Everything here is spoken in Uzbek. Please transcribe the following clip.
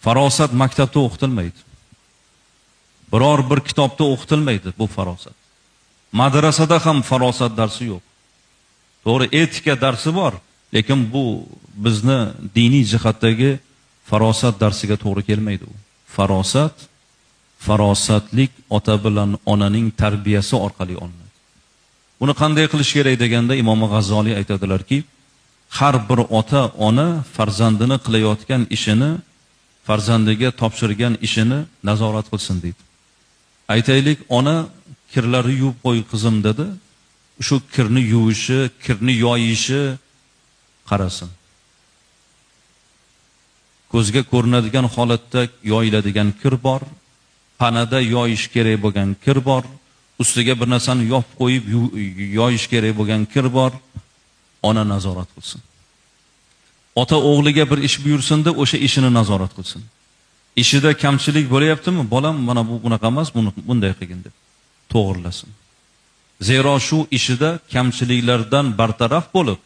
Farosat maktabda o'qitilmaydi. Biror bir kitobda o'qitilmaydi bu farosat. Madrasada ham farosat darsi yo'q. To'g'ri, etika darsi bor, lekin bu bizni diniy jihatdagi farosat darsiga to'g'ri kelmaydi u. Farosatlik ota bilan onaning tarbiyasi orqali olinadi. Buni qanday qilish kerak deganda Imom G'azzoliy aytadilarki, har bir ota ona farzandini qilayotgan ishini, farzandiga topshirgan ishini nazorat qilsin deydi. Aytaylik, ona kirlarni yuvib qo'y qizim dedi. Shu kirni yuvishi, kirni yoyishi qarasin. Ko'zga ko'rinadigan holatda yoyiladigan kir bor, panada yoyish kerak bo'lgan kir bor, ustiga bir narsani yopib qo'yib yoyish kerak bo'lgan kir bor. Ona nazorat qilsin. Ota o'g'liga bir ish buyursin-da, o'sha ishini nazorat qilsin. Ishida kamchilik bo'layaptimi? Bolam mana bu bunaqa emas, bunday qilgin deb to'g'rilasin. Zero shu ishida kamchiliklardan bartaraf bo'lib